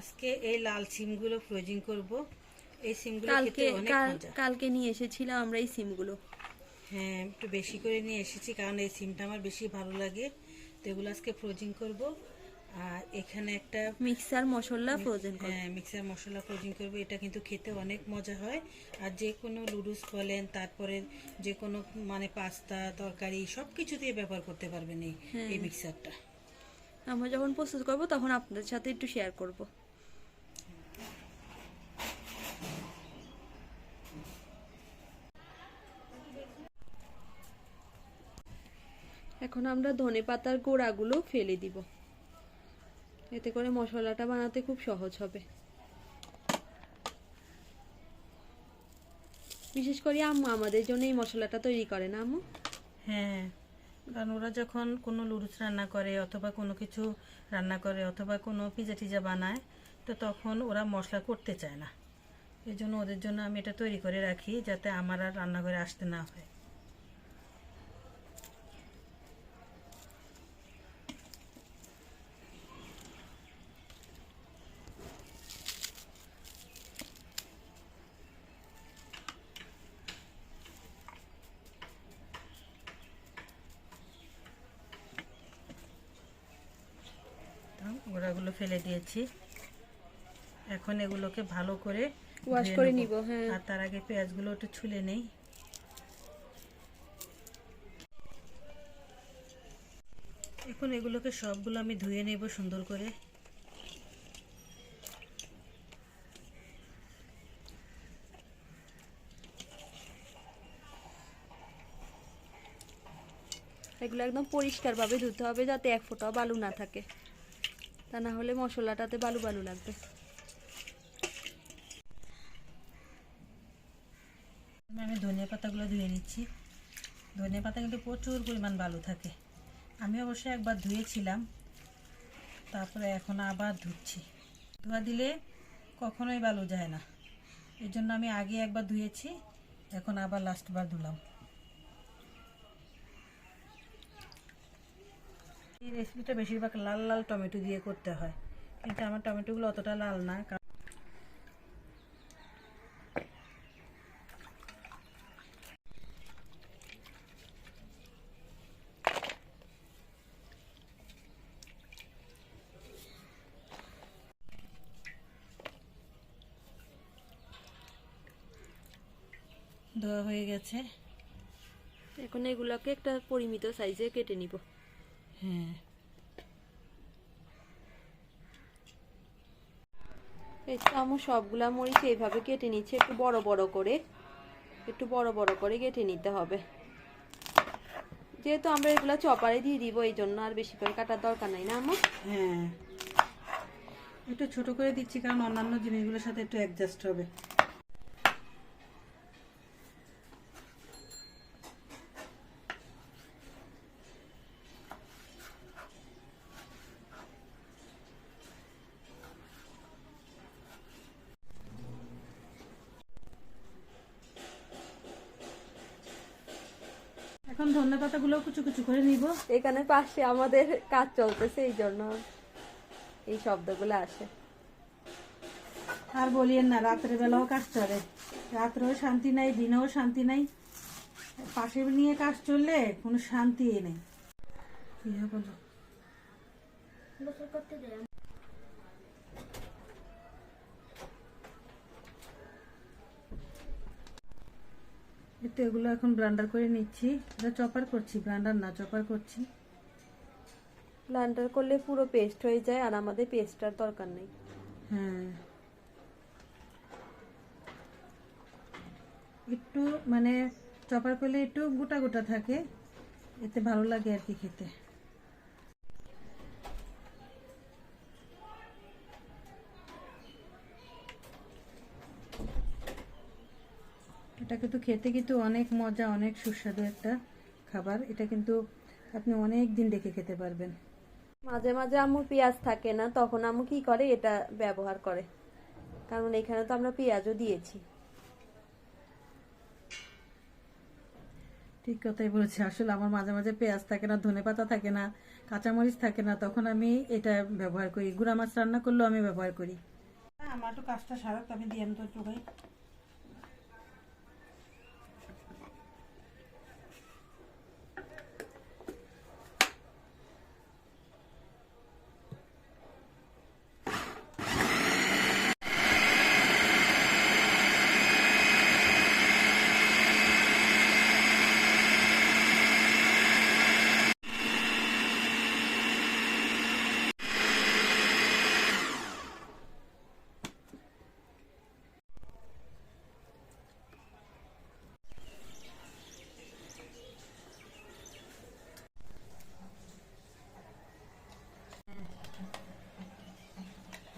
আজকে এই লাল সিমগুলো ফ্রোজিং করব। এই সিমগুলো খেতে অনেক মজা। কালকে নিয়ে এসেছিলাম আমরা এই সিমগুলো। হ্যাঁ, একটু বেশি করে নিয়ে এসেছি কারণ এই সিমটা আমার বেশি ভালো লাগে। তো এগুলো আজকে ফ্রোজিং করব। আর এখানে একটা মিক্সার মশলা ফ্রোজেন করব। হ্যাঁ, মিক্সার মশলা ফ্রোজিং করব। এটা কিন্তু খেতে অনেক মজা হয়। আর যে কোনো নুডলস বলেন, তারপরে যে কোনো মানে পাস্তা তরকারি সব কিছু দিয়ে ব্যবহার করতে পারবেন এই মিক্সারটা। আমরা যখন প্রস্তুত করব তখন আপনাদের সাথে একটু শেয়ার করব। এখন আমরা ধনেপাতার গোড়াগুলো ফেলে দিব, এতে করে মশলাটা বানাতে খুব সহজ হবে। বিশেষ করে আম্মু আমাদের জন্য এই মশলাটা তৈরি করে না আম্মু? হ্যাঁ, কারণ ওরা যখন কোনো লুডুস রান্না করে অথবা কোনো কিছু রান্না করে অথবা কোনো পিজা টিজা বানায়, তো তখন ওরা মশলা করতে চায় না। এই জন্য ওদের জন্য আমি এটা তৈরি করে রাখি যাতে আমার আর রান্নাঘরে আসতে না হয়। গোড়াগুলো ফেলে দিয়েছি। এখন এগুলোকে ভালো করে ওয়াশ করে নিব। হ্যাঁ, আর তার আগে পেঁয়াজগুলো একটু ছুলে নেই। এখন এগুলোকে সবগুলো আমি ধুয়ে নেব সুন্দর করে। এগুলো একদম পরিষ্কারভাবে ধুতে হবে যাতে এক ফোঁটাও বালু না থাকে, তা না হলে মশলাটাতে বালু বালু লাগবে। আমি ধনিয়া পাতাগুলো ধুয়ে নিচ্ছি। ধনিয়া পাতা কিন্তু প্রচুর পরিমাণ বালু থাকে। আমি অবশ্যই একবার ধুয়েছিলাম, তারপরে এখন আবার ধুচ্ছি। ধোয়া দিলে কখনোই বালু যায় না, এই জন্য আমি আগে একবার ধুয়েছি, এখন আবার লাস্টবার ধুলাম। এই রেসিপিটা বেশিরভাগ লাল লাল টমেটো দিয়ে করতে হয়, কিন্তু আমার টমেটোগুলো অতটা লাল না। ধোয়া হয়ে গেছে। এখন এগুলোকে একটা পরিমিত সাইজে কেটে নিব। হ্যাঁ, এই তো আমি সবগুলা মরিচ এইভাবে কেটে নিচ্ছি, একটু বড় বড় করে কেটে নিতে হবে। যেহেতু আমরা এগুলা চপারে দিয়ে দিব, এই জন্য আর বেশি করে কাটার দরকার নাই না আম্মু? হ্যাঁ, একটু ছোট করে দিচ্ছি কারণ অন্যান্য জিনিসগুলোর সাথে একটু অ্যাডজাস্ট হবে। এখন ধনে পাতাগুলো কুচু কুচু করে নিব। এখানে পাশে আমাদের কাজ চলতেছে, এই জন্য এই শব্দগুলো আসে। আর বলিয়েন না, রাত্রে বেলাও কাজ চলে, রাত্রেও শান্তি নাই, দিনেও শান্তি নাই। পাশে নিয়ে কাজ চললে কোনো শান্তি নেই। তো এগুলো এখন ব্লেন্ডার করে নিচ্ছি। এটা চপার করছি, ব্লেন্ডার না, চপার করছি। ব্লেন্ডার করলে পুরো পেস্ট হয়ে যায়, আর আমাদের পেস্টটার দরকার নেই। হ্যাঁ, একটু মানে চপার করলে একটু গোটা গোটা থাকে, এতে ভালো লাগে আর কি খেতে। এটা কিন্তু খেতে কিন্তু অনেক মজা, অনেক সুস্বাদু একটা খাবার। এটা কিন্তু আপনি অনেক দিন রেখে খেতে পারবেন। মাঝে মাঝে আম্মু পেঁয়াজ থাকে না, তখন আম্মু কি করে এটা ব্যবহার করে, কারণ এখানে তো আমরা পেঁয়াজও দিয়েছি। ঠিক কথাই বলেছি। আসলে আমার মাঝে মাঝে পেঁয়াজ থাকে না, ধনেপাতা থাকে না, কাঁচামরিচ থাকে না, তখন আমি এটা ব্যবহার করি। গুঁড়া মাছ রান্না করলেও আমি ব্যবহার করি। আমার একটু কাজটা সারাক, আমি দিয়ে আমি তো চোখাই।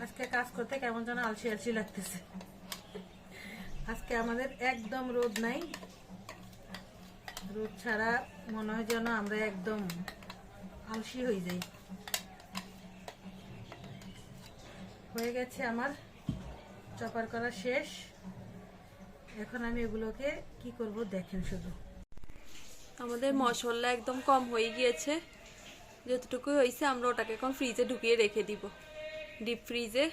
আজকে কাজ করতে কেমন যেন আলসি আলসি লাগতেছে। আজকে আমাদের একদম রোদ নাই, রোদ ছাড়া মনে হয় যেন আমরা একদম আলসি হয়ে যাই। হয়ে গেছে আমার চপার করা শেষ। এখন আমি এগুলোকে কি করব দেখেন শুধু। আমাদের মশলা একদম কম হয়ে গিয়েছে, যতটুকু হয়েছে আমরা ওটাকে এখন ফ্রিজে ঢুকিয়ে রেখে দিব, ডিপ ফ্রিজে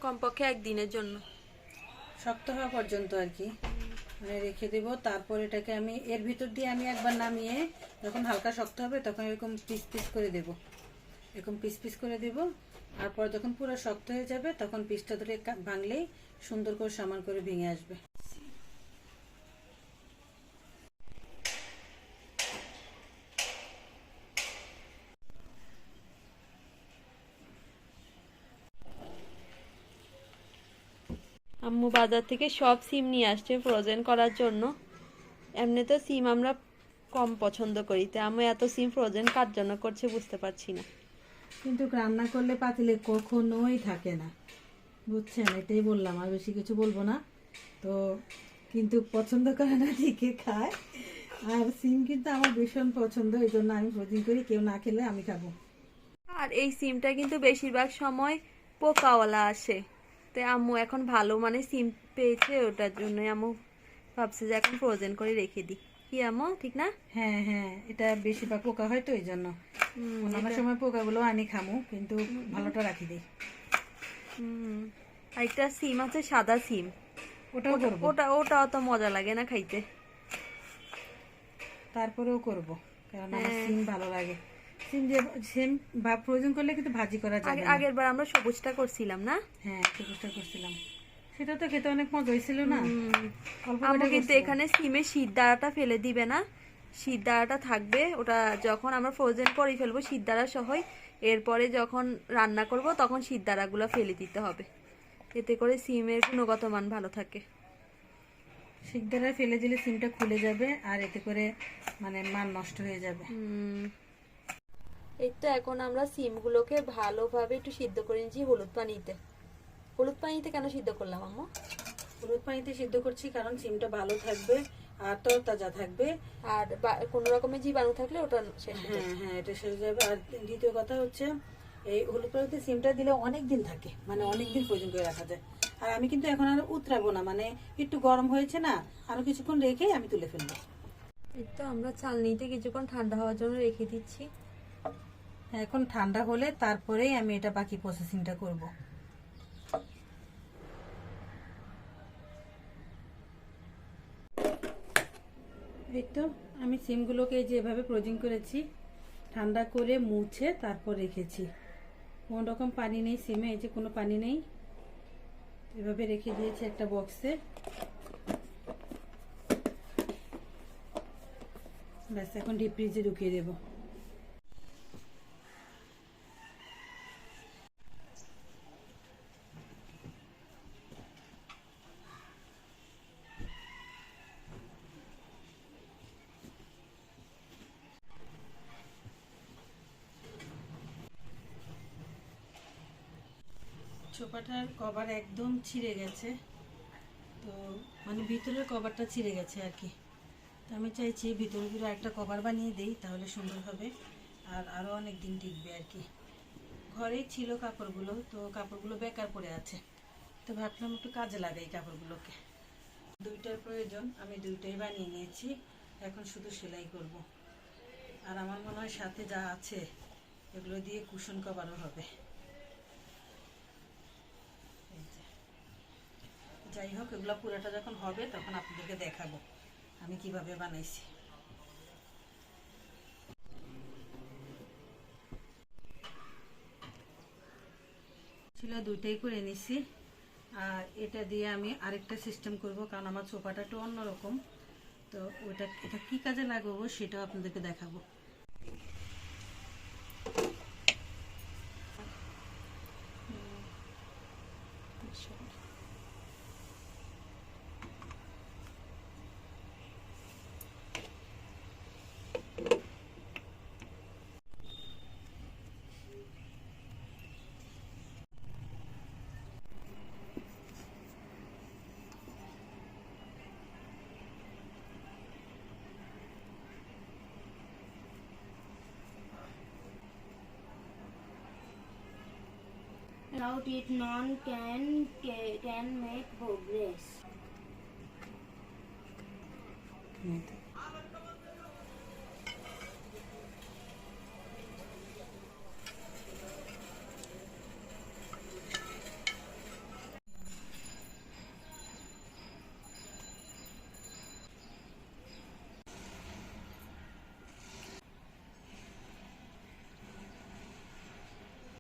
কমপক্ষে একদিনের জন্য, শক্ত হওয়া পর্যন্ত আর কি মানে রেখে দেব। তারপর এটাকে আমি এর ভিতর দিয়ে আমি একবার নামিয়ে যখন হালকা শক্ত হবে তখন এরকম পিস পিস করে দেব, এরকম পিস পিস করে দেব। তারপর যখন পুরো শক্ত হয়ে যাবে তখন পিসটা ধরে ভাঙলেই সুন্দর করে সমান করে ভেঙে আসবে। আম্মু বাজার থেকে সব সিম নিয়ে আসছে ফ্রোজেন করার জন্য। এমনি তো সিম আমরা কম পছন্দ করি, তো আমি এত সিম ফ্রোজেন কার জন্য করছে বুঝতে পারছি না। কিন্তু রান্না করলে পাতিলে কখনোই থাকে না, বুঝছেন? এটাই বললাম, আর বেশি কিছু বলবো না। তো কিন্তু পছন্দ করে না, ঠিকই খায়। আর সিম কিন্তু আমার ভীষণ পছন্দ, এই জন্য আমি ফ্রোজিং করি, কেউ না খেলে আমি খাবো। আর এই সিমটা কিন্তু বেশিরভাগ সময় পোকাওয়ালা আসে, তো আম্মু এখন ভালো মানে সিম পেয়েছে, ওটার জন্যই আম্মু ভাবছে যে এখন ফ্রোজেন করে রেখে দিই। কি আম্মু ঠিক না? হ্যাঁ হ্যাঁ, এটা বেশিরভাগ পোকা হয় তো এই জন্য। অন্যান্য সময় পোকাগুলো আনি খামু, কিন্তু ভালোটা রাখি দিই। আর একটা সিম আছে সাদা সিম, ওটাও করবো, ওটা অত মজা লাগে না খাইতে, তারপরেও করব, কারণ আমার সিম ভালো লাগে। সিম যে সিম ফ্রোজেন করলে কিন্তু ভাজি করা যাবে না। আগের বার আমরা সবুজটা করছিলাম না? হ্যাঁ, সবুজটা করছিলাম, সেটা তো খেতে অনেক মজা হয়েছিল না? অল্প আম্মু করে কিন্তু করছিলাম। এখানে সিমের শীতদাঁড়াটা ফেলে দিবে না, শীতদাঁড়াটা থাকবে, ওটা যখন আমরা ফ্রোজেন করে ফেলবো শীতদাঁড়া সহই, এরপরে যখন রান্না করব তখন শীতদাঁড়াগুলো ফেলে দিতে হবে, এতে করে সিমের গুণগত মান ভালো থাকে। শিকদারা ফেলে দিলে সিমটা খুলে যাবে, আর এতে করে মানে মান নষ্ট হয়ে যাবে। এই তো এখন আমরা সিমগুলোকে ভালোভাবে একটু সিদ্ধ করে নিচ্ছি হলুদ পানিতে। হলুদ পানিতে কেন সিদ্ধ করলাম আম্মু? হলুদ পানিতে সিদ্ধ করছি কারণ সিমটা ভালো থাকবে আর তরতাজা থাকবে, আর কোনো রকমের জীবাণু থাকলে ওটা শেষ হয়ে যাবে। হ্যাঁ হ্যাঁ, এটা শেষ হয়ে যাবে। আর দ্বিতীয় কথা হচ্ছে এই হলুদ পানিতে সিমটা দিলে অনেক দিন থাকে, মানে অনেক দিন পর্যন্ত রাখা যায়। আর আমি কিন্তু এখন আর উতরাবো না, মানে একটু গরম হয়েছে না, আরো কিছুক্ষণ রেখে আমি তুলে ফেলবো। এই তো আমরা চালনিতে কিছুক্ষণ ঠান্ডা হওয়ার জন্য রেখে দিচ্ছি। এখন ঠান্ডা হলে তারপরেই আমি এটা বাকি প্রসেসিংটা করব। এই তো আমি সিমগুলোকে যেভাবে ফ্রোজিং করেছি, ঠান্ডা করে মুছে তারপর রেখেছি। কোনো রকম পানি নেই সিমে, এই যে কোনো পানি নেই, এভাবে রেখে দিয়েছি একটা বক্সে। ব্যাস, এখন ডিপ ফ্রিজে ঢুকিয়ে দেবো। চোপাটার কভার একদম ছিঁড়ে গেছে, তো মানে ভিতরের কভারটা ছিঁড়ে গেছে আর কি। তো আমি চাইছি ভিতরে ভিতরে একটা কভার বানিয়ে দিই, তাহলে সুন্দর হবে আর আরও অনেক দিন টিকবে আর কি। ঘরেই ছিল কাপড়গুলো, তো কাপড়গুলো বেকার পড়ে আছে, তো ভাবলাম একটু কাজে লাগাই কাপড়গুলোকে। দুইটার প্রয়োজন, আমি দুইটাই বানিয়ে নিয়েছি, এখন শুধু সেলাই করব। আর আমার মনে হয় সাথে যা আছে এগুলো দিয়ে কুশন কভারও হবে। যাই হোক, এগুলো পুরোটা যখন হবে তখন আপনাদেরকে দেখাবো আমি কিভাবে বানাইছি। ছিল দুইটাই করে নিছি। আর এটা দিয়ে আমি আরেকটা সিস্টেম করব, কারণ আমার চোপাটা একটু অন্যরকম। তো এটা কি কাজে লাগাবো সেটাও আপনাদেরকে দেখাবো। Without it, none can make progress.